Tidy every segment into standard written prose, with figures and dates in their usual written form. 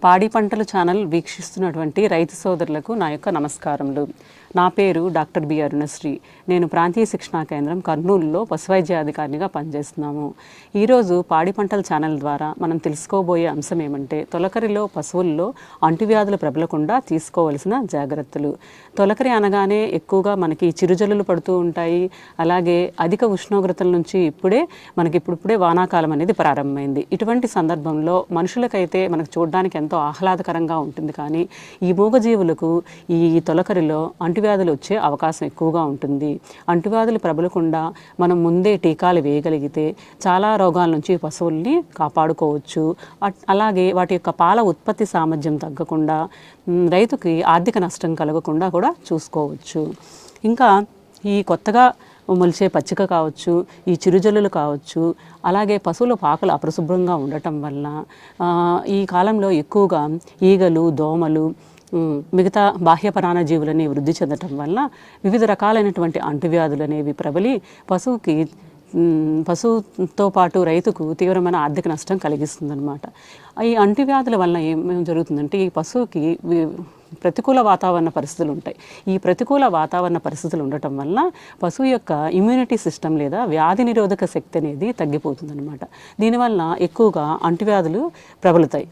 పాడి పంటలు ఛానల్ వీక్షిస్తున్నటువంటి రైతు సోదరులకు నా యొక్క నమస్కారములు. నా పేరు డాక్టర్ బి అరుణశ్రీ. నేను ప్రాంతీయ శిక్షణా కేంద్రం కర్నూలులో పశువైద్యాధికారినిగా పనిచేస్తున్నాము. ఈరోజు పాడి పంటల ఛానల్ ద్వారా మనం తెలుసుకోబోయే అంశం ఏమంటే తొలకరిలో పశువుల్లో అంటువ్యాధులు ప్రబలకుండా తీసుకోవలసిన జాగ్రత్తలు. తొలకరి అనగానే ఎక్కువగా మనకి చిరుజల్లులు పడుతూ ఉంటాయి. అలాగే అధిక ఉష్ణోగ్రతల నుంచి ఇప్పుడే వానాకాలం అనేది ప్రారంభమైంది. ఇటువంటి సందర్భంలో మనుషులకైతే మనకు చూడడానికి ఎంతో ఆహ్లాదకరంగా ఉంటుంది. కానీ ఈ మూగజీవులకు ఈ తొలకరిలో అంటువ్యాధులు వచ్చే అవకాశం ఎక్కువగా ఉంటుంది. అంటువ్యాధులు ప్రబలకుండా మనం ముందే టీకాలు వేయగలిగితే చాలా రోగాల నుంచి పశువుల్ని కాపాడుకోవచ్చు. అలాగే వాటి యొక్క పాల ఉత్పత్తి సామర్థ్యం తగ్గకుండా రైతుకి ఆర్థిక నష్టం కలగకుండా కూడా చూసుకోవచ్చు. ఇంకా ఈ కొత్తగా మొలిచే పచ్చిక కావచ్చు, ఈ చిరుజల్లులు కావచ్చు, అలాగే పశువుల పాకలు అపరిశుభ్రంగా ఉండటం వల్ల ఈ కాలంలో ఎక్కువగా ఈగలు, దోమలు, మిగతా బాహ్య పరాన్నజీవులని వృద్ధి చెందటం వల్ల వివిధ రకాలైనటువంటి అంటువ్యాధులు అనేవి ప్రబలి పశువుతో పాటు రైతుకు తీవ్రమైన ఆర్థిక నష్టం కలిగిస్తుందన్నమాట. ఈ అంటువ్యాధుల వల్ల ఏమేమి జరుగుతుందంటే ఈ పశువుకి ప్రతికూల వాతావరణ పరిస్థితులు ఉంటాయి. ఈ ప్రతికూల వాతావరణ పరిస్థితులు ఉండటం వల్ల పశువు యొక్క ఇమ్యూనిటీ సిస్టమ్ లేదా వ్యాధి నిరోధక శక్తి అనేది తగ్గిపోతుందన్నమాట. దీనివల్ల ఎక్కువగా అంటువ్యాధులు ప్రబలుతాయి.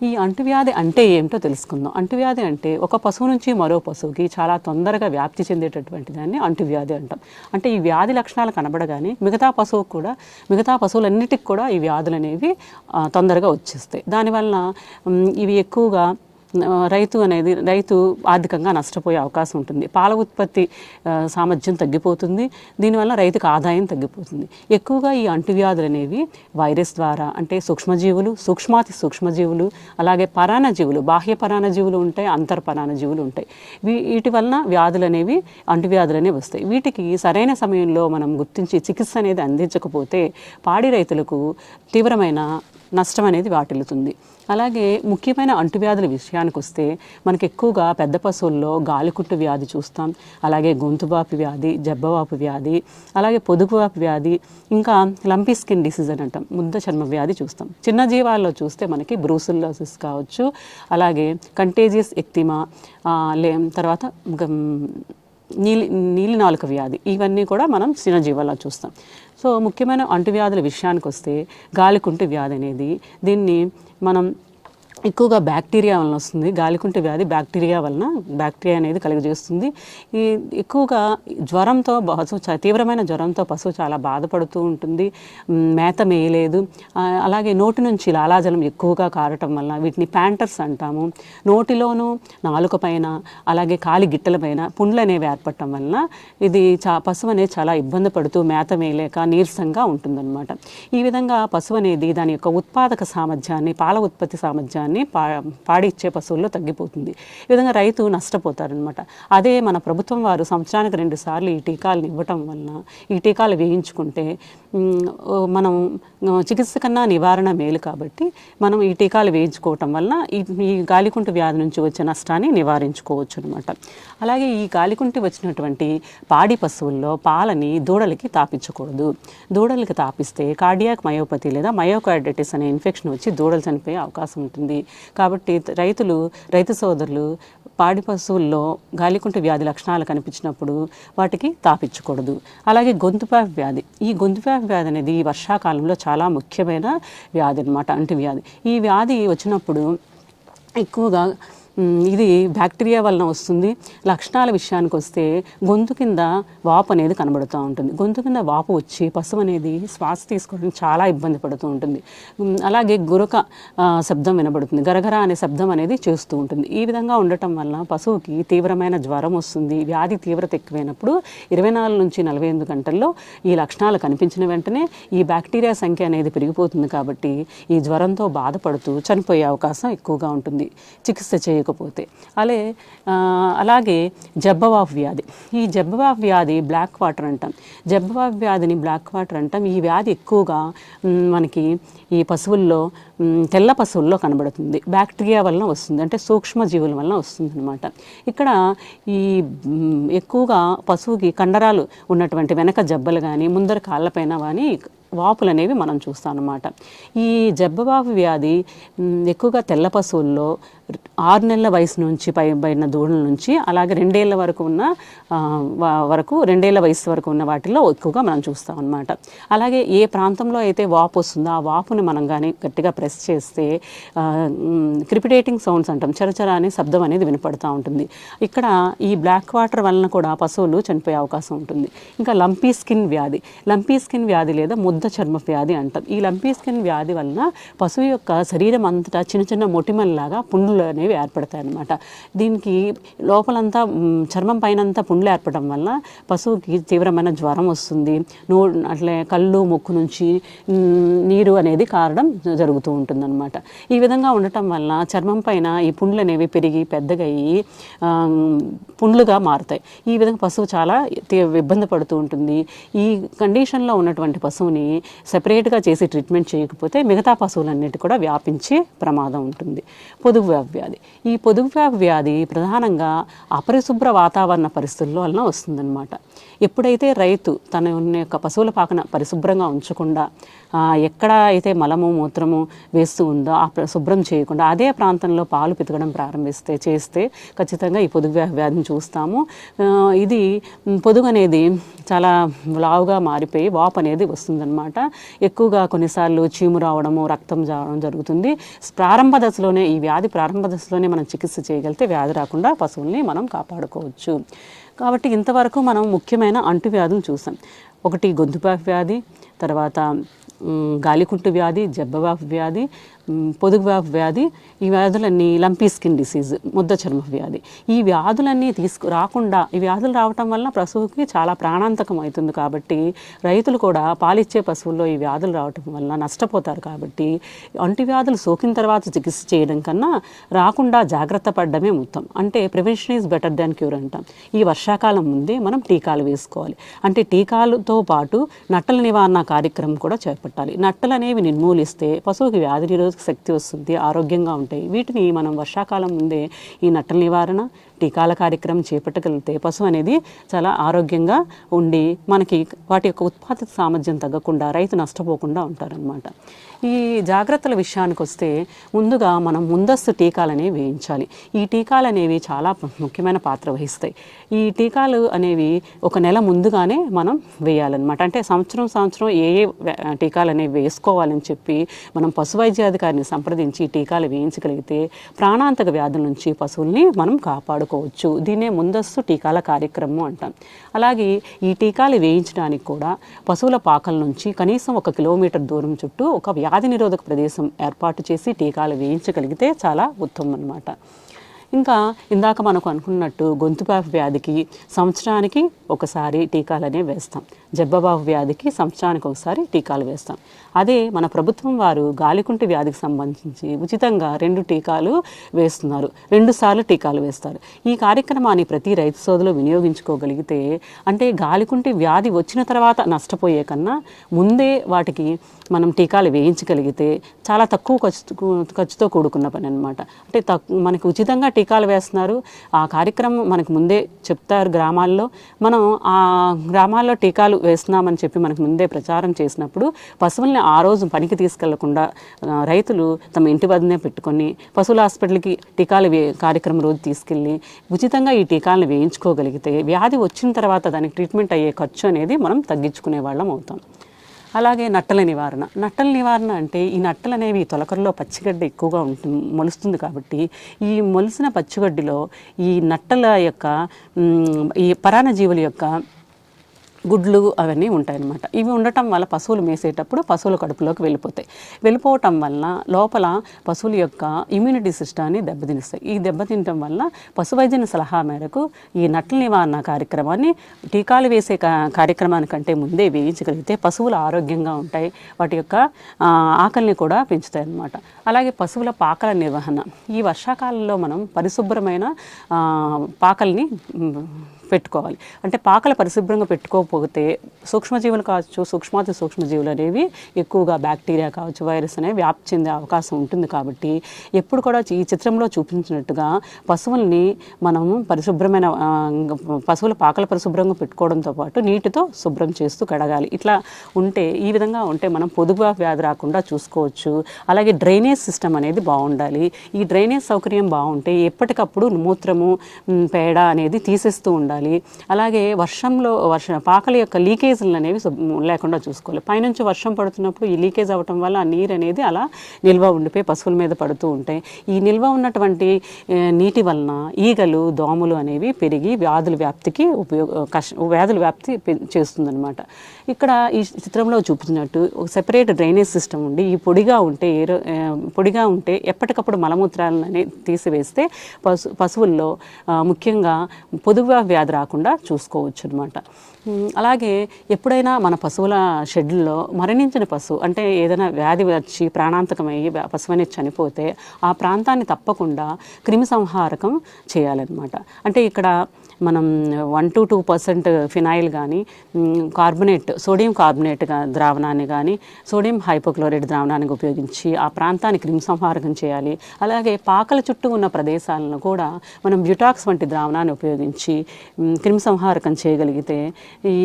ఈ అంటువ్యాధి అంటే ఏమిటో తెలుసుకుందాం. అంటువ్యాధి అంటే ఒక పశువు నుంచి మరో పశువుకి చాలా తొందరగా వ్యాప్తి చెందేటటువంటి దాన్ని అంటువ్యాధి అంటాం. అంటే ఈ వ్యాధి లక్షణాలు కనబడగానే మిగతా పశువులన్నిటికి కూడా ఈ వ్యాధులు అనేవి తొందరగా వచ్చేస్తాయి. దానివల్ల ఇవి ఎక్కువగా రైతు ఆర్థికంగా నష్టపోయే అవకాశం ఉంటుంది. పాల ఉత్పత్తి సామర్థ్యం తగ్గిపోతుంది. దీనివల్ల రైతుకు ఆదాయం తగ్గిపోతుంది. ఎక్కువగా ఈ అంటువ్యాధులు అనేవి వైరస్ ద్వారా అంటే సూక్ష్మజీవులు, సూక్ష్మాతి సూక్ష్మజీవులు, అలాగే పరాన్నజీవులు, బాహ్య పరాన్నజీవులు ఉంటాయి, అంతర్ పరాన్నజీవులు ఉంటాయి. వీటి వలన అంటువ్యాధులు అనేవి వస్తాయి. వీటికి సరైన సమయంలో మనం గుర్తించి చికిత్స అనేది అందించకపోతే పాడి రైతులకు తీవ్రమైన నష్టం అనేది వాటిల్లుతుంది. అలాగే ముఖ్యమైన అంటువ్యాధుల విషయానికి వస్తే మనకి ఎక్కువగా పెద్ద పశువుల్లో గాలికుట్టు వ్యాధి చూస్తాం. అలాగే గొంతువాపు వ్యాధి, జబ్బవాపు వ్యాధి, అలాగే పొదుగువాపు వ్యాధి, ఇంకా లంపీ స్కిన్ డిసీజ్ అని అంటాం, ముద్ద చర్మ వ్యాధి చూస్తాం. చిన్న జీవాల్లో చూస్తే మనకి బ్రూసిల్లోసిస్ కావచ్చు, అలాగే కంటేజియస్ ఎక్తిమా, తర్వాత నీలి నాలుక వ్యాధి, ఇవన్నీ కూడా మనం చిన్న జీవాల్లో చూస్తాం. సో ముఖ్యమైన అంటువ్యాధుల విషయానికి వస్తే గాలికుంటు వ్యాధి అనేది దీన్ని మనం ఎక్కువగా బ్యాక్టీరియా వలన వస్తుంది. గాలికుంటు వ్యాధి బ్యాక్టీరియా అనేది కలుగజేస్తుంది. ఈ ఎక్కువగా తీవ్రమైన జ్వరంతో పశువు చాలా బాధపడుతూ ఉంటుంది. మేత మేయలేదు. అలాగే నోటి నుంచి లాలాజలం ఎక్కువగా కారటం వల్ల వీటిని ప్యాంటర్స్ అంటాము. నోటిలోనూ, నాలుక పైన, అలాగే కాలి గిట్టల పైన పుండ్లు అనేవి ఏర్పడటం వలన ఇది పశువు అనేది చాలా ఇబ్బంది పడుతూ మేత మేయలేక నీరసంగా ఉంటుందన్నమాట. ఈ విధంగా పశువు అనేది దాని యొక్క ఉత్పాదక సామర్థ్యాన్ని, పాల ఉత్పత్తి సామర్థ్యాన్ని పాడి ఇచ్చే పశువుల్లో తగ్గిపోతుంది. ఈ విధంగా రైతు నష్టపోతారనమాట. అదే మన ప్రభుత్వం వారు సంవత్సరానికి 2 సార్లు ఈ టీకాలను ఇవ్వటం వలన, ఈ టీకాలు వేయించుకుంటే మనం చికిత్స కన్నా నివారణ మేలు కాబట్టి మనం ఈ టీకాలు వేయించుకోవటం వలన ఈ గాలికుంటు వ్యాధి నుంచి వచ్చే నష్టాన్ని నివారించుకోవచ్చు అనమాట. అలాగే ఈ గాలికుంటు వచ్చినటువంటి పాడి పశువుల్లో పాలని దూడలకి తాపించకూడదు. దూడలకి తాపిస్తే కార్డియాక్ మయోపతి లేదా మయోకార్డైటిస్ అనే ఇన్ఫెక్షన్ వచ్చి దూడలు చనిపోయే అవకాశం ఉంటుంది. కాబట్టి రైతు సోదరులు పాడి పశువుల్లో గాలికుంటు వ్యాధి లక్షణాలు కనిపించినప్పుడు వాటికి తాపించకూడదు. అలాగే గొంతుపాపు వ్యాధి, ఈ గొంతుపాపు వ్యాధి అనేది ఈ వర్షాకాలంలో చాలా ముఖ్యమైన వ్యాధి అనమాట, అంటువ్యాధి. ఈ వ్యాధి వచ్చినప్పుడు ఎక్కువగా ఇది బ్యాక్టీరియా వలన వస్తుంది. లక్షణాల విషయానికి వస్తే గొంతు కింద వాపు అనేది కనబడుతూ ఉంటుంది. గొంతు కింద వాపు వచ్చి పశువు అనేది శ్వాస తీసుకోవడానికి చాలా ఇబ్బంది పడుతూ ఉంటుంది. అలాగే గురక శబ్దం వినబడుతుంది, గరగర అనే శబ్దం అనేది చేస్తూ ఉంటుంది. ఈ విధంగా ఉండటం వల్ల పశువుకి తీవ్రమైన జ్వరం వస్తుంది. వ్యాధి తీవ్రత ఎక్కువైనప్పుడు 24 నుంచి 48 గంటల్లో ఈ లక్షణాలు కనిపించిన వెంటనే ఈ బ్యాక్టీరియా సంఖ్య అనేది పెరిగిపోతుంది. కాబట్టి ఈ జ్వరంతో బాధపడుతూ చనిపోయే అవకాశం ఎక్కువగా ఉంటుంది చికిత్స చేయకపోతే. అలాగే జబ్బవాపు వ్యాధి, ఈ జబ్బవాపు వ్యాధి బ్లాక్ వాటర్ అంటాం. జబ్బవాపు వ్యాధిని బ్లాక్ వాటర్ అంటాం. ఈ వ్యాధి ఎక్కువగా మనకి ఈ పశువుల్లో, తెల్ల పశువుల్లో కనబడుతుంది. బ్యాక్టీరియా వలన వస్తుంది, అంటే సూక్ష్మజీవుల వలన వస్తుంది అనమాట. ఇక్కడ ఈ ఎక్కువగా పశువుకి కండరాలు ఉన్నటువంటి వెనక జబ్బలు కానీ, ముందర కాళ్ళపైన కానీ వాపులు అనేవి మనం చూస్తాం అన్నమాట. ఈ జబ్బవాపు వ్యాధి ఎక్కువగా తెల్ల పశువుల్లో 6 నెలల వయసు నుంచి పైబడిన దూడల నుంచి, అలాగే 2 ఏళ్ల వరకు ఉన్న 2 ఏళ్ల వయసు వరకు ఉన్న వాటిల్లో ఎక్కువగా మనం చూస్తాం అన్నమాట. అలాగే ఏ ప్రాంతంలో అయితే వాపు వస్తుందో ఆ వాపుని మనం కానీ గట్టిగా ప్రెస్ చేస్తే క్రిపిటేటింగ్ సౌండ్స్ అంటాం, చరచర అనే శబ్దం అనేది వినపడుతూ ఉంటుంది. ఇక్కడ ఈ బ్లాక్ వాటర్ వలన కూడా పశువులు చనిపోయే అవకాశం ఉంటుంది. ఇంకా లంపీ స్కిన్ వ్యాధి, లంపీ స్కిన్ వ్యాధి లేదా ముద్ద చర్మ వ్యాధి అంటాం. ఈ లంపీ స్కిన్ వ్యాధి వలన పశువు యొక్క శరీరం అంతటా చిన్న చిన్న మొటిమల్లాగా పుండ్లు అనేవి ఏర్పడతాయి అన్నమాట. దీనికి లోపలంతా చర్మం పైనంతా పుండ్లు ఏర్పడడం వల్ల పశువుకి తీవ్రమైన జ్వరం వస్తుంది. అట్లే కళ్ళు ముక్కు నుంచి నీరు అనేది కారడం జరుగుతూ ఉంటుందన్నమాట. ఈ విధంగా ఉండటం వల్ల చర్మం పైన ఈ పుండ్లు అనేవి పెరిగి పెద్దగయ్యి పుండ్లుగా మారుతాయి. ఈ విధంగా పశువు చాలా ఇబ్బంది పడుతూ ఉంటుంది. ఈ కండిషన్లో ఉన్నటువంటి పశువుని సెపరేట్గా చేసి ట్రీట్మెంట్ చేయకపోతే మిగతా పశువులన్నిటి కూడా వ్యాపించే ప్రమాదం ఉంటుంది. పొదుగు వ్యాధి, ఈ పొదుగు వ్యాధి ప్రధానంగా అపరిశుభ్ర వాతావరణ పరిస్థితుల వలన వస్తుందన్నమాట. ఎప్పుడైతే రైతు తన యొక్క పశువుల పాకన పరిశుభ్రంగా ఉంచకుండా ఎక్కడ అయితే మలము మూత్రము వేస్తూ ఉందో ఆ శుభ్రం చేయకుండా అదే ప్రాంతంలో పాలు పితకడం చేస్తే ఖచ్చితంగా ఈ పొదుగు వ్యాధిని చూస్తాము. ఇది పొదుగు అనేది చాలా లావుగా మారిపోయి వాపు అనేది వస్తుందన్నమాట. ఎక్కువగా కొన్నిసార్లు చీము రావడము, రక్తం రావడం జరుగుతుంది. ప్రారంభ దశలోనే ఈ వ్యాధి ప్రారంభ దశలోనే మనం చికిత్స చేయగలిగితే వ్యాధి రాకుండా పశువుల్ని మనం కాపాడుకోవచ్చు. కాబట్టి ఇంతవరకు మనం ముఖ్యమైన అంటువ్యాధులు చూసాం. ఒకటి గొంతుపాకు వ్యాధి, తర్వాత గాలికుంటు వ్యాధి, జబ్బవాపు వ్యాధి, పొదుగువాపు వ్యాధి. ఈ వ్యాధులన్నీ లంపీ స్కిన్ డిసీజ్, ముద్ద చర్మ వ్యాధి. ఈ వ్యాధులన్నీ రాకుండా ఈ వ్యాధులు రావటం వల్ల పశువుకి చాలా ప్రాణాంతకం అవుతుంది. కాబట్టి రైతులు కూడా పాలిచ్చే పశువుల్లో ఈ వ్యాధులు రావటం వల్ల నష్టపోతారు. కాబట్టి అంటువ్యాధులు సోకిన తర్వాత చికిత్స చేయడం కన్నా రాకుండా జాగ్రత్త పడడమే ఉత్తమం. అంటే prevention is better than cure అంటాం. ఈ వర్షాకాలం ముందే మనం టీకాలు వేసుకోవాలి. అంటే టీకాలతో పాటు నట్టల నివారణ కార్యక్రమం కూడా చేపట్టాలి. నట్టలు అనేవి నిర్మూలిస్తే పశువుకి వ్యాధి నిరోధక శక్తి వస్తుంది, ఆరోగ్యంగా ఉంటాయి. వీటిని మనం వర్షాకాలం ముందే ఈ నట్టల నివారణ టీకాల కార్యక్రమం చేపట్టగలిగితే పశువు అనేది చాలా ఆరోగ్యంగా ఉండి మనకి వాటి యొక్క ఉత్పాదక సామర్థ్యం తగ్గకుండా రైతు నష్టపోకుండా ఉంటారనమాట. ఈ జాగ్రత్తల విషయానికి వస్తే ముందుగా మనం ముందస్తు టీకాలు అనేవి వేయించాలి. ఈ టీకాలు అనేవి చాలా ముఖ్యమైన పాత్ర వహిస్తాయి. ఈ టీకాలు అనేవి 1 నెల ముందుగానే మనం వేయాలన్నమాట. అంటే సంవత్సరం ఏ టీకాలు అనేవి వేసుకోవాలని చెప్పి మనం పశు వైద్యాధికారిని సంప్రదించి టీకాలు వేయించగలిగితే ప్రాణాంతక వ్యాధుల నుంచి పశువుల్ని మనం కాపాడుకోవచ్చు. దీన్నే ముందస్తు టీకాల కార్యక్రమం అంటాం. అలాగే ఈ టీకాలు వేయించడానికి కూడా పశువుల పాకల నుంచి కనీసం 1 కిలోమీటర్ దూరం చుట్టూ ఒక వ్యాధి నిరోధక ప్రదేశం ఏర్పాటు చేసి టీకాలు వేయించగలిగితే చాలా ఉత్తమం అన్నమాట. ఇంకా ఇందాక మనకు అనుకున్నట్టు గొంతుపాపు వ్యాధికి సంవత్సరానికి ఒకసారి టీకాలు అనేవి వేస్తాం. జబ్బబాబు వ్యాధికి సంవత్సరానికి ఒకసారి టీకాలు వేస్తాం. అదే మన ప్రభుత్వం వారు గాలికుంటి వ్యాధికి సంబంధించి ఉచితంగా 2 టీకాలు వేస్తున్నారు. 2 సార్లు టీకాలు వేస్తారు. ఈ కార్యక్రమాన్ని ప్రతి రైతు సోదరులు వినియోగించుకోగలిగితే, అంటే గాలికుంటి వ్యాధి వచ్చిన తర్వాత నష్టపోయే కన్నా ముందే వాటికి మనం టీకాలు వేయించగలిగితే చాలా తక్కువ ఖర్చుతో కూడుకున్న పని అనమాట. అంటే మనకి ఉచితంగా టీకాలు వేస్తున్నారు. ఆ కార్యక్రమం మనకు ముందే చెప్తారు గ్రామాల్లో. మనం ఆ గ్రామాల్లో టీకాలు వేస్తున్నామని చెప్పి మనకు ముందే ప్రచారం చేసినప్పుడు పశువుల్ని ఆ రోజు పనికి తీసుకెళ్లకుండా రైతులు తమ ఇంటి వద్దనే పెట్టుకొని పశువుల హాస్పిటల్కి టీకాలు కార్యక్రమం రోజు తీసుకెళ్ళి ఉచితంగా ఈ టీకాలను వేయించుకోగలిగితే వ్యాధి వచ్చిన తర్వాత దానికి ట్రీట్మెంట్ అయ్యే ఖర్చు అనేది మనం తగ్గించుకునే వాళ్ళం అవుతాం. అలాగే నట్టల నివారణ అంటే ఈ నట్టలు అనేవి తొలకరలో పచ్చిగడ్డి ఎక్కువగా మొలుస్తుంది. కాబట్టి ఈ మొలిసిన పచ్చిగడ్డిలో ఈ నట్టల యొక్క ఈ పరాన్నజీవుల యొక్క గుడ్లు అవన్నీ ఉంటాయన్నమాట. ఇవి ఉండటం వల్ల పశువులు మేసేటప్పుడు పశువుల కడుపులోకి వెళ్ళిపోవటం వల్ల లోపల పశువుల యొక్క ఇమ్యూనిటీ సిస్టాన్ని దెబ్బతినిస్తాయి. ఈ దెబ్బతినటం వల్ల పశువైద్యుని సలహా మేరకు ఈ నట్టల నివారణ కార్యక్రమాన్ని టీకాలు వేసే కార్యక్రమానికంటే ముందే వేయించగలిగితే పశువులు ఆరోగ్యంగా ఉంటాయి. వాటి యొక్క ఆకలిని కూడా పెంచుతాయి అన్నమాట. అలాగే పశువుల పాకల నిర్వహణ. ఈ వర్షాకాలంలో మనం పరిశుభ్రమైన పాకల్ని పెట్టుకోవాలి. అంటే పాకలు పరిశుభ్రంగా పెట్టుకోకపోతే సూక్ష్మజీవులు కావచ్చు, సూక్ష్మాతి సూక్ష్మజీవులు అనేవి ఎక్కువగా బ్యాక్టీరియా కావచ్చు, వైరస్ అనేవి వ్యాప్తి చెందే అవకాశం ఉంటుంది. కాబట్టి ఎప్పుడు కూడా ఈ చిత్రంలో చూపించినట్టుగా పశువుల్ని మనము పరిశుభ్రమైన పశువుల పాకలు పరిశుభ్రంగా పెట్టుకోవడంతో పాటు నీటితో శుభ్రం చేస్తూ కడగాలి. ఇట్లా ఉంటే, ఈ విధంగా ఉంటే మనం పొదుగు వ్యాధి రాకుండా చూసుకోవచ్చు. అలాగే డ్రైనేజ్ సిస్టమ్ అనేది బాగుండాలి. ఈ డ్రైనేజ్ సౌకర్యం బాగుంటే ఎప్పటికప్పుడు మూత్రము, పేడ అనేది తీసేస్తూ ఉండాలి. అలాగే పాకల యొక్క లీకేజీలు అనేవి లేకుండా చూసుకోవాలి. పైనుంచి వర్షం పడుతున్నప్పుడు ఈ లీకేజ్ అవ్వటం వల్ల ఆ నీరు అనేది అలా నిల్వ ఉండిపోయి పశువుల మీద పడుతూ ఉంటాయి. ఈ నిల్వ ఉన్నటువంటి నీటి వలన ఈగలు, దోమలు అనేవి పెరిగి వ్యాధుల వ్యాప్తికి చేస్తుందన్నమాట. ఇక్కడ ఈ చిత్రంలో చూపించినట్టు ఒక సెపరేట్ డ్రైనేజ్ సిస్టమ్ ఉండి ఈ పొడిగా ఉంటే ఎప్పటికప్పుడు మలమూత్రాలని తీసివేస్తే పశువుల్లో ముఖ్యంగా పొదుగు వ్యాధి రాకుండా చూసుకోవచ్చు అనమాట. అలాగే ఎప్పుడైనా మన పశువుల షెడ్లో మరణించిన పశువు, అంటే ఏదైనా వ్యాధి వచ్చి ప్రాణాంతకమయ్యి పశువు అనేది చనిపోతే ఆ ప్రాంతాన్ని తప్పకుండా క్రిమి సంహారకం చేయాలన్నమాట. అంటే ఇక్కడ మనం 1 to 2% ఫినాయిల్ కానీ, సోడియం కార్బోనేట్ ద్రావణాన్ని కానీ, సోడియం హైపోక్లోరైడ్ ద్రావణాన్ని ఉపయోగించి ఆ ప్రాంతాన్ని క్రిమి సంహారకం చేయాలి. అలాగే పాకల చుట్టూ ఉన్న ప్రదేశాలను కూడా మనం బ్యూటాక్స్ వంటి ద్రావణాన్ని ఉపయోగించి క్రిమి సంహారకం చేయగలిగితే ఈ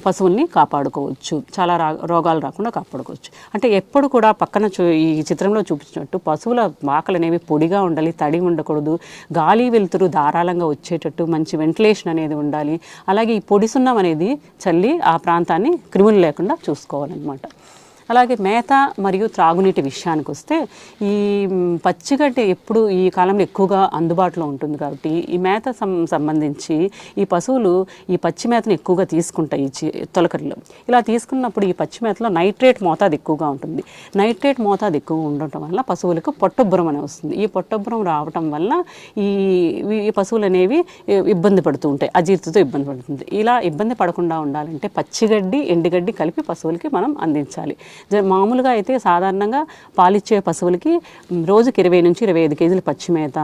పశువుల్ని కాపాడుకోవచ్చు, చాలా రోగాలు రాకుండా కాపాడుకోవచ్చు. అంటే ఎప్పుడు కూడా పక్కన ఈ చిత్రంలో చూపించినట్టు పశువుల పాకలు అనేవి పొడిగా ఉండాలి, తడి ఉండకూడదు, గాలి వెలుతురు ధారాళంగా వచ్చేటట్టు మంచి వెంటిలేషన్ అనేది ఉండాలి. అలాగే ఈ పొడి సున్నం అనేది చల్లి ఆ ప్రాంతాన్ని క్రిములు లేకుండా చూసుకోవాలన్నమాట. అలాగే మేత మరియు త్రాగునీటి విషయానికి వస్తే ఈ పచ్చిగడ్డి ఎప్పుడు ఈ కాలంలో ఎక్కువగా అందుబాటులో ఉంటుంది. కాబట్టి ఈ మేత సంబంధించి ఈ పశువులు ఈ పచ్చి మేతను ఎక్కువగా తీసుకుంటాయి తొలకరిలో. ఇలా తీసుకున్నప్పుడు ఈ పచ్చి మేతలో నైట్రేట్ మోతాదు ఎక్కువగా ఉంటుంది. నైట్రేట్ మోతాదు ఎక్కువ ఉండటం వల్ల పశువులకు పొట్టొబ్బరం అనేది వస్తుంది. ఈ పొట్టొబ్బరం రావటం వల్ల ఈ పశువులు అనేవి ఇబ్బంది పడుతూ ఉంటాయి, అజీర్తితో ఇబ్బంది పడుతుంది. ఇలా ఇబ్బంది పడకుండా ఉండాలంటే పచ్చిగడ్డి, ఎండుగడ్డి కలిపి పశువులకి మనం అందించాలి. మామూలుగా అయితే సాధారణంగా పాలిచ్చే పశువులకి రోజుకి 20 నుంచి 25 కేజీలు పచ్చి మేత,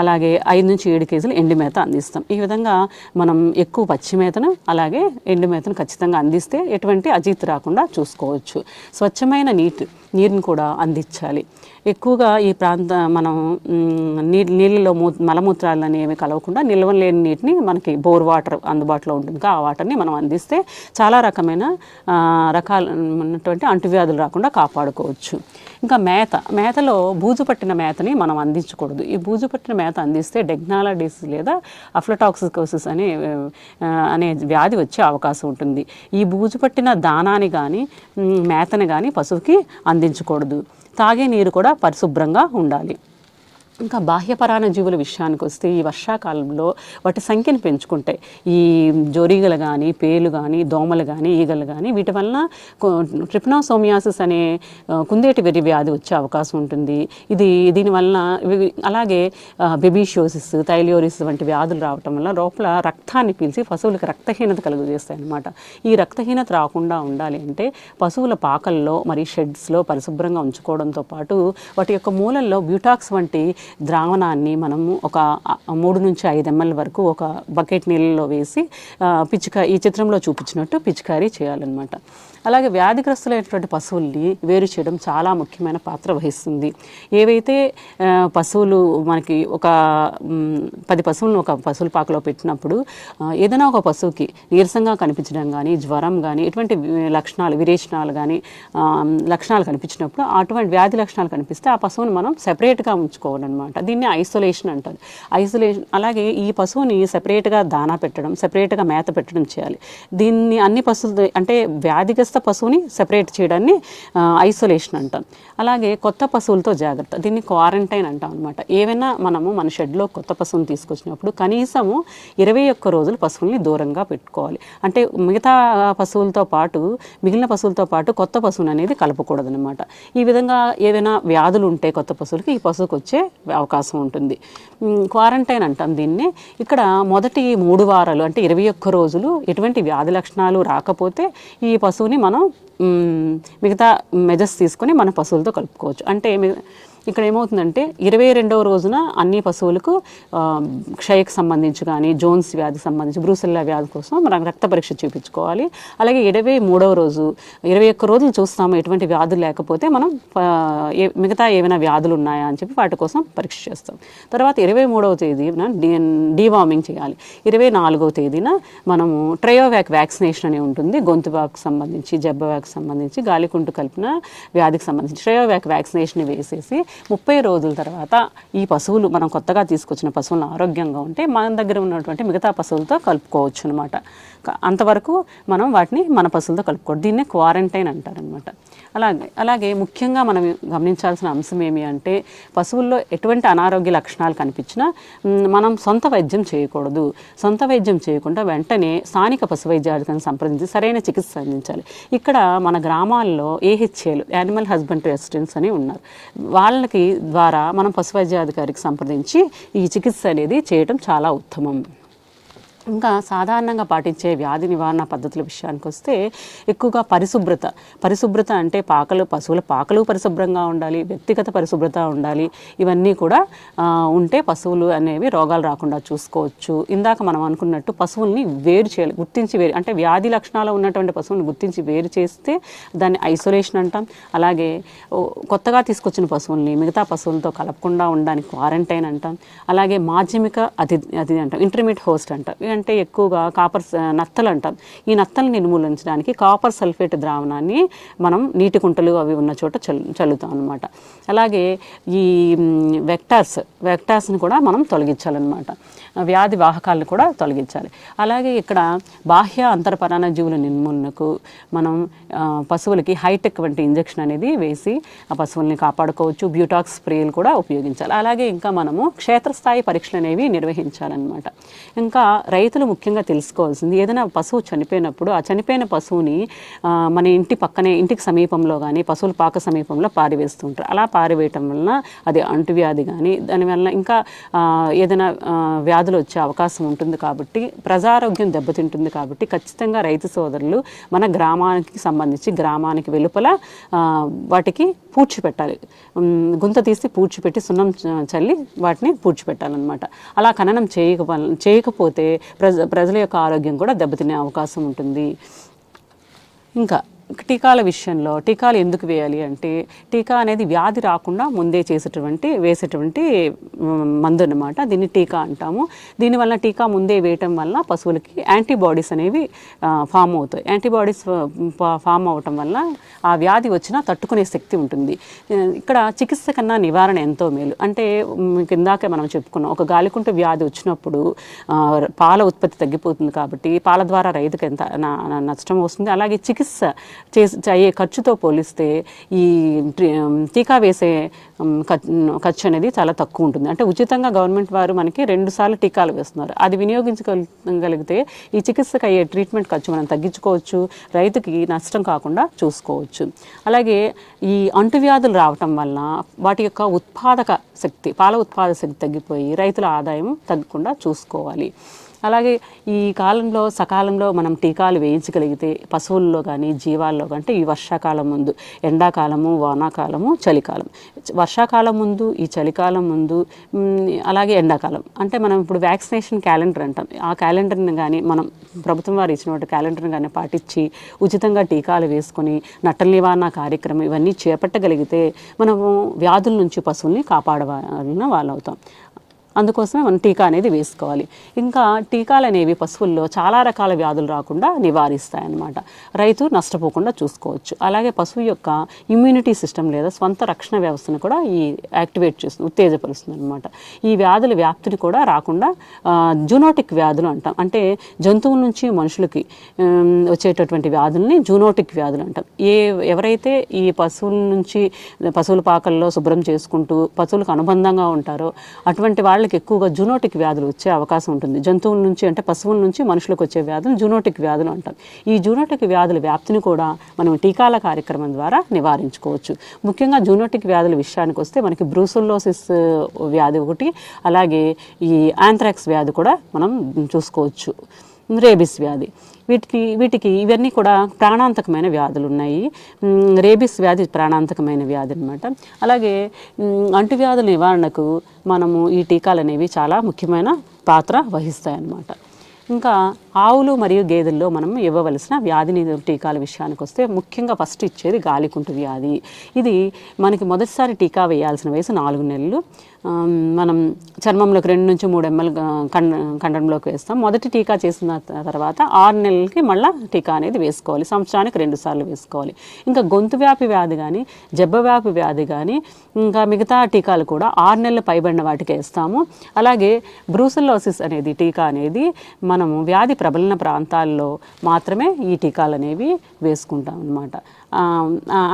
అలాగే 5 నుంచి 7 కేజీలు ఎండు మేత అందిస్తాం. ఈ విధంగా మనం ఎక్కువ పచ్చి మేతను అలాగే ఎండు మేతను ఖచ్చితంగా అందిస్తే ఎటువంటి అజీర్తి రాకుండా చూసుకోవచ్చు. స్వచ్ఛమైన నీరుని కూడా అందించాలి. ఎక్కువగా ఈ మనం నీళ్ళలో మలమూత్రాలు అనేవి కలవకుండా నిల్వలేని నీటిని మనకి బోర్ వాటర్ అందుబాటులో ఉంటుంది. ఆ వాటర్ని మనం అందిస్తే చాలా రకాలైనటువంటి అంటువ్యాధులు రాకుండా కాపాడుకోవచ్చు. ఇంకా మేతలో బూజు పట్టిన మేతని మనం అందించకూడదు. ఈ బూజు పట్టిన మేత అందిస్తే డెగ్నాలా డిసీజ్ లేదా అఫ్లటాక్సికోసిస్ అనే వ్యాధి వచ్చే అవకాశం ఉంటుంది. ఈ బూజు పట్టిన దానాన్ని కానీ మేతని కానీ పశువుకి అందించకూడదు. తాగే నీరు కూడా పరిశుభ్రంగా ఉండాలి. ఇంకా బాహ్యపరాణ జీవుల విషయానికి వస్తే ఈ వర్షాకాలంలో వాటి సంఖ్యను పెంచుకుంటాయి. ఈ జోరీగలు కానీ, పేలు కానీ, దోమలు కానీ, ఈగలు కానీ, వీటి వలన ట్రిప్నోసోమియాసిస్ అనే కుందేటి వెర్రి వ్యాధి వచ్చే అవకాశం ఉంటుంది. దీనివలన అలాగే బెబీషియోసిస్, థైలియోరిసిస్ వంటి వ్యాధులు రావటం వల్ల లోపల రక్తాన్ని పీల్చి పశువులకు రక్తహీనత కలుగజేస్తాయి అన్నమాట. ఈ రక్తహీనత రాకుండా ఉండాలి అంటే పశువుల పాకల్లో మరియు షెడ్స్లో పరిశుభ్రంగా ఉంచుకోవడంతో పాటు వాటి యొక్క మూలల్లో బ్యూటాక్స్ వంటి ద్రావణాన్ని మనము ఒక 3 నుంచి 5 ml వరకు ఒక బకెట్ నీళ్ళలో వేసి ఈ చిత్రంలో చూపించినట్టు పిచికారీ చేయాలన్నమాట. అలాగే వ్యాధిగ్రస్తులైనటువంటి పశువుల్ని వేరు చేయడం చాలా ముఖ్యమైన పాత్ర వహిస్తుంది. ఏవైతే పశువులు మనకి ఒక 10 పశువులను ఒక పశువుల పాకలో పెట్టినప్పుడు ఏదైనా ఒక పశువుకి నీరసంగా కనిపించడం కానీ, జ్వరం కానీ, ఎటువంటి విరేచనాలు కానీ లక్షణాలు కనిపించినప్పుడు అటువంటి వ్యాధి లక్షణాలు కనిపిస్తే ఆ పశువుని మనం సెపరేట్గా ఉంచుకోవాలన్నమాట. దీన్ని ఐసోలేషన్ అంటారు. అలాగే ఈ పశువుని సెపరేట్గా దానా పెట్టడం, సెపరేట్గా మేత పెట్టడం చేయాలి. దీన్ని అన్ని పశువులు అంటే వ్యాధిగ్రస్త పశువుని సెపరేట్ చేయడాన్ని ఐసోలేషన్ అంటాం. అలాగే కొత్త పశువులతో జాగ్రత్త, దీన్ని క్వారంటైన్ అంటాం అనమాట. ఏవైనా మనము మన షెడ్లో కొత్త పశువుని తీసుకొచ్చినప్పుడు కనీసము 21 రోజులు పశువుల్ని దూరంగా పెట్టుకోవాలి. అంటే మిగిలిన పశువులతో పాటు కొత్త పశువుని అనేది కలపకూడదు అనమాట. ఈ విధంగా ఏదైనా వ్యాధులు ఉంటే కొత్త పశువులకి ఈ పశువుకి వచ్చే అవకాశం ఉంటుంది. క్వారంటైన్ అంటాం దీన్ని. ఇక్కడ మొదటి 3 వారాలు అంటే 21 రోజులు ఎటువంటి వ్యాధి లక్షణాలు రాకపోతే ఈ పశువుని మనం మిగతా మెజర్స్ తీసుకొని మన పశువులతో కలుపుకోవచ్చు. అంటే ఇక్కడ ఏమవుతుందంటే 22వ రోజున అన్ని పశువులకు క్షయకు సంబంధించి కానీ జోన్స్ వ్యాధికి సంబంధించి బ్రూసెల్లా వ్యాధి కోసం మనం రక్త పరీక్ష చూపించుకోవాలి. అలాగే 23వ రోజు 21 రోజులు చూస్తాము ఎటువంటి వ్యాధులు లేకపోతే మనం మిగతా ఏమైనా వ్యాధులు ఉన్నాయా అని చెప్పి వాటి కోసం పరీక్ష చేస్తాం. తర్వాత 23వ తేదీన డీవార్మింగ్ చేయాలి. 24వ తేదీన మనము ట్రయోవాక్ వ్యాక్సినేషన్ అని ఉంటుంది, గొంతు వ్యాధికి సంబంధించి జబ్బ వ్యాధికి సంబంధించి గాలికుంటు కలిపిన వ్యాధికి సంబంధించి ట్రయోవాక్ వ్యాక్సినేషన్ వేసేసి 30 రోజుల తర్వాత ఈ పశువులు మనం కొత్తగా తీసుకొచ్చిన పశువులు ఆరోగ్యంగా ఉంటే మన దగ్గర ఉన్నటువంటి మిగతా పశువులతో కలుపుకోవచ్చు అనమాట. అంతవరకు మనం వాటిని మన పశువులతో కలుపుకోవచ్చు. దీన్నే క్వారంటైన్ అంటారనమాట. అలాగే ముఖ్యంగా మనం గమనించాల్సిన అంశం ఏమి అంటే పశువుల్లో ఎటువంటి అనారోగ్య లక్షణాలు కనిపించినా మనం సొంత వైద్యం చేయకూడదు. సొంత వైద్యం చేయకుండా వెంటనే స్థానిక పశు వైద్యాధికారిని సంప్రదించి సరైన చికిత్స అందించాలి. ఇక్కడ మన గ్రామాల్లో ఏహెచ్ఏలు యానిమల్ హస్బెండరీ అసిస్టెంట్స్ అని ఉన్నారు. వాళ్ళకి ద్వారా మనం పశు వైద్యాధికారికి సంప్రదించి ఈ చికిత్స అనేది చేయటం చాలా ఉత్తమం. ఇంకా సాధారణంగా పాటించే వ్యాధి నివారణ పద్ధతుల విషయానికి వస్తే ఎక్కువగా పరిశుభ్రత అంటే పశువుల పాకలు పరిశుభ్రంగా ఉండాలి, వ్యక్తిగత పరిశుభ్రత ఉండాలి. ఇవన్నీ కూడా ఉంటే పశువులు అనేవి రోగాలు రాకుండా చూసుకోవచ్చు. ఇందాక మనం అనుకున్నట్టు పశువుల్ని వేరు చేయాలి, అంటే వ్యాధి లక్షణాలు ఉన్నటువంటి పశువుని గుర్తించి వేరు చేస్తే దాన్ని ఐసోలేషన్ అంటాం. అలాగే కొత్తగా తీసుకొచ్చిన పశువుల్ని మిగతా పశువులతో కలపకుండా ఉండడానికి క్వారంటైన్ అంటాం. అలాగే మాధ్యమిక అతిథి అంటాం, ఇంటర్మీడియట్ హోస్ట్ అంటాం. అంటే ఎక్కువగా నత్తలు అంటాం. ఈ నత్తలను నిర్మూలించడానికి కాపర్ సల్ఫేట్ ద్రావణాన్ని మనం నీటి కుంటలు అవి ఉన్న చోట చల్లుతాం అనమాట. అలాగే ఈ వెక్టార్స్ని కూడా మనం తొలగించాలన్నమాట. వ్యాధి వాహకాలను కూడా తొలగించాలి. అలాగే ఇక్కడ బాహ్య అంతర్పరాణ జీవుల నిర్మూలనకు మనం పశువులకి హైటెక్ వంటి ఇంజెక్షన్ అనేది వేసి ఆ పశువుల్ని కాపాడుకోవచ్చు. బ్యూటాక్స్ స్ప్రేలు కూడా ఉపయోగించాలి. అలాగే ఇంకా మనము క్షేత్రస్థాయి పరీక్షలు అనేవి నిర్వహించాలన్నమాట. ఇంకా రైతులు ముఖ్యంగా తెలుసుకోవాల్సింది ఏదైనా పశువు చనిపోయినప్పుడు ఆ చనిపోయిన పశువుని మన ఇంటికి సమీపంలో కానీ పశువుల పాక సమీపంలో పారివేస్తుంటారు. అలా పారివేయటం వలన అది అంటువ్యాధి కానీ దానివల్ల ఇంకా ఏదైనా వ్యాధులు వచ్చే అవకాశం ఉంటుంది. కాబట్టి ప్రజారోగ్యం దెబ్బతింటుంది. కాబట్టి ఖచ్చితంగా రైతు సోదరులు మన గ్రామానికి సంబంధించి గ్రామానికి వెలుపల వాటికి పూడ్చిపెట్టాలి. గుంత తీసి పూడ్చిపెట్టి సున్నం చల్లి వాటిని పూడ్చిపెట్టాలన్నమాట. అలా ఖననం చేయకపోతే ప్రజల యొక్క ఆరోగ్యం కూడా దెబ్బతినే అవకాశం ఉంటుంది. ఇంకా టీకాల విషయంలో టీకాలు ఎందుకు వేయాలి అంటే టీకా అనేది వ్యాధి రాకుండా ముందే వేసేటువంటి మందు అన్నమాట. దీన్ని టీకా అంటాము. దీనివల్ల టీకా ముందే వేయటం వల్ల పశువులకి యాంటీబాడీస్ అనేవి ఫామ్ అవుతాయి. యాంటీబాడీస్ ఫామ్ అవటం వల్ల ఆ వ్యాధి వచ్చినా తట్టుకునే శక్తి ఉంటుంది. ఇక్కడ చికిత్స కన్నా నివారణ ఎంతో మేలు. అంటే ఇందాక మనం చెప్పుకున్నాం, ఒక గాలికుంటు వ్యాధి వచ్చినప్పుడు పాల ఉత్పత్తి తగ్గిపోతుంది. కాబట్టి పాల ద్వారా రైతుకు ఎంత నష్టం వస్తుంది. అలాగే చికిత్స అయ్యే ఖర్చుతో పోలిస్తే ఈ టీకా వేసే ఖర్చు అనేది చాలా తక్కువ ఉంటుంది. అంటే ఉచితంగా గవర్నమెంట్ వారు మనకి 2 సార్లు టీకాలు వేస్తున్నారు. అది వినియోగించగలిగితే ఈ చికిత్సకు అయ్యే ట్రీట్మెంట్ ఖర్చు మనం తగ్గించుకోవచ్చు, రైతుకి నష్టం కాకుండా చూసుకోవచ్చు. అలాగే ఈ అంటువ్యాధులు రావటం వల్ల వాటి యొక్క పాల ఉత్పాదక శక్తి తగ్గిపోయి రైతుల ఆదాయం తగ్గకుండా చూసుకోవాలి. అలాగే ఈ సకాలంలో మనం టీకాలు వేయించగలిగితే పశువుల్లో కానీ జీవాల్లో అంటే ఈ వర్షాకాలం ముందు, ఎండాకాలము, వానాకాలము, చలికాలం, వర్షాకాలం ముందు, ఈ చలికాలం ముందు, అలాగే ఎండాకాలం అంటే మనం ఇప్పుడు వ్యాక్సినేషన్ క్యాలెండర్ అంటాం. ఆ క్యాలెండర్ని కానీ మనం ప్రభుత్వం వారు ఇచ్చినటువంటి క్యాలెండర్ని కానీ పాటించి ఉచితంగా టీకాలు వేసుకొని నట్టల నివారణ కార్యక్రమం ఇవన్నీ చేపట్టగలిగితే మనము వ్యాధుల నుంచి పశువుల్ని కాపాడవలన వాళ్ళు అవుతాం. అందుకోసమే మనం టీకా అనేది వేసుకోవాలి. ఇంకా టీకాలు అనేవి పశువుల్లో చాలా రకాల వ్యాధులు రాకుండా నివారిస్తాయన్నమాట. రైతు నష్టపోకుండా చూసుకోవచ్చు. అలాగే పశువు యొక్క ఇమ్యూనిటీ సిస్టమ్ లేదా స్వంత రక్షణ వ్యవస్థను కూడా యాక్టివేట్ చేస్తుంది, ఉత్తేజపరుస్తుంది అనమాట. ఈ వ్యాధుల వ్యాప్తిని కూడా రాకుండా జూనోటిక్ వ్యాధులు అంటాం. అంటే జంతువుల నుంచి మనుషులకి వచ్చేటటువంటి వ్యాధుల్ని జూనోటిక్ వ్యాధులు అంటాం. ఎవరైతే ఈ పశువుల పాకల్లో శుభ్రం చేసుకుంటూ పశువులకు అనుబంధంగా ఉంటారో అటువంటి వాళ్ళకి ఎక్కువగా జూనోటిక్ వ్యాధులు వచ్చే అవకాశం ఉంటుంది. జంతువుల నుంచి అంటే పశువుల నుంచి మనుషులకు వచ్చే వ్యాధులు జూనోటిక్ వ్యాధులు అంటాం. ఈ జూనోటిక్ వ్యాధుల వ్యాప్తిని కూడా మనం టీకాల కార్యక్రమం ద్వారా నివారించుకోవచ్చు. ముఖ్యంగా జూనోటిక్ వ్యాధుల విషయానికి వస్తే మనకి బ్రూసెల్లోసిస్ వ్యాధి ఒకటి, అలాగే ఈ యాంథ్రాక్స్ వ్యాధి కూడా మనం చూసుకోవచ్చు. రేబిస్ వ్యాధి. వీటికి ఇవన్నీ కూడా ప్రాణాంతకమైన వ్యాధులు ఉన్నాయి. రేబిస్ వ్యాధి ప్రాణాంతకమైన వ్యాధి అనమాట. అలాగే అంటువ్యాధుల నివారణకు మనము ఈ టీకాలు అనేవి చాలా ముఖ్యమైన పాత్ర వహిస్తాయి అన్నమాట. ఇంకా ఆవులు మరియు గేదెల్లో మనం ఇవ్వవలసిన వ్యాధి నిరోధక టీకాల విషయానికి వస్తే ముఖ్యంగా ఫస్ట్ ఇచ్చేది గాలికుంటు వ్యాధి. ఇది మనకి మొదటిసారి టీకా వేయాల్సిన వయసు 4 నెలలు. మనం చర్మంలోకి 2 నుంచి 3 ml కండంలోకి వేస్తాం. మొదటి టీకా చేసిన తర్వాత 6 నెలలకి మళ్ళీ టీకా అనేది వేసుకోవాలి. సంవత్సరానికి 2 సార్లు వేసుకోవాలి. ఇంకా గొంతు వ్యాపి వ్యాధి కానీ, జబ్బ వ్యాపి వ్యాధి కానీ, ఇంకా మిగతా టీకాలు కూడా 6 నెలలు పైబడిన వాటికి వేస్తాము. అలాగే బ్రూసెల్లోసిస్ అనేది టీకా అనేది మనము వ్యాధి ప్రబలిన ప్రాంతాల్లో మాత్రమే ఈ టీకాలు అనేవి వేసుకుంటాం అన్నమాట.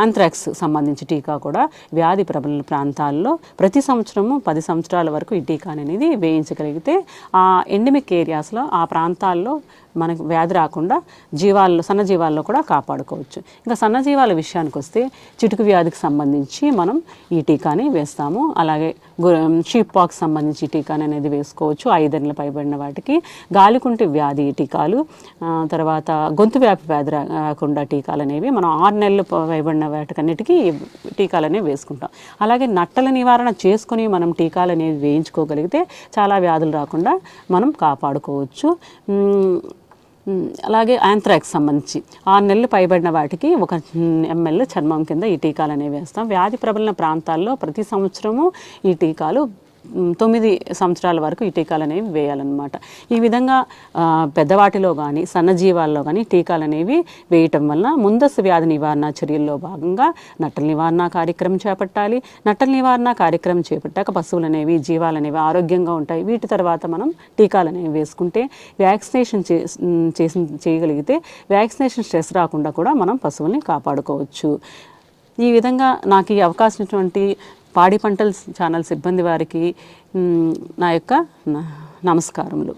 ఆంథ్రాక్స్ సంబంధించి టీకా కూడా వ్యాధి ప్రబలిన ప్రాంతాల్లో ప్రతి సంవత్సరము 10 సంవత్సరాల వరకు ఈ టీకా అనేది వేయించగలిగితే ఆ ఎండమిక్ ఏరియాస్లో ఆ ప్రాంతాల్లో మనకు వ్యాధి రాకుండా సన్నజీవాల్లో కూడా కాపాడుకోవచ్చు. ఇంకా సన్నజీవాల విషయానికి వస్తే చిటుకు వ్యాధికి సంబంధించి మనం ఈ టీకాని వేస్తాము. అలాగే షీప్ పాక్స్ సంబంధించి టీకాని అనేది వేసుకోవచ్చు 5 ఏళ్ళ పైబడిన వాటికి. గాలికుంటి వ్యాధి టీకాలు, తర్వాత గొంతు వ్యాపి వ్యాధి రాకుండా టీకాలు అనేవి మనం 6 నెలలు పైబడిన వాటికన్నిటికీ టీకాలు అనేవి వేసుకుంటాం. అలాగే నట్టల నివారణ చేసుకుని మనం టీకాలు అనేవి వేయించుకోగలిగితే చాలా వ్యాధులు రాకుండా మనం కాపాడుకోవచ్చు. అలాగే యాంథ్రాక్స్ సంబంధించి 6 నెలలు పైబడిన వాటికి 1 ml చర్మం కింద ఈ టీకాలు అనేవి వేస్తాం. వ్యాధి ప్రబలిన ప్రాంతాల్లో ప్రతి సంవత్సరము ఈ టీకాలు 9 సంవత్సరాల వరకు ఈ టీకాలు అనేవి వేయాలన్నమాట. ఈ విధంగా పెద్దవాటిలో కానీ సన్నజీవాల్లో కానీ టీకాలు అనేవి వేయటం వలన ముందస్తు వ్యాధి నివారణ చర్యల్లో భాగంగా నట్టల నివారణ కార్యక్రమం చేపట్టాలి. నట్టల నివారణ కార్యక్రమం చేపట్టాక పశువులు అనేవి జీవాలు అనేవి ఆరోగ్యంగా ఉంటాయి. వీటి తర్వాత మనం టీకాలు అనేవి వేసుకుంటే వ్యాక్సినేషన్ చేయగలిగితే వ్యాక్సినేషన్ స్ట్రెస్ రాకుండా కూడా మనం పశువుల్ని కాపాడుకోవచ్చు. ఈ విధంగా నాకు ఈ అవకాశం ఇచ్చినటువంటి పాడి పంటల ఛానల్ సిబ్బంది వారికి నా యొక్క నమస్కారములు.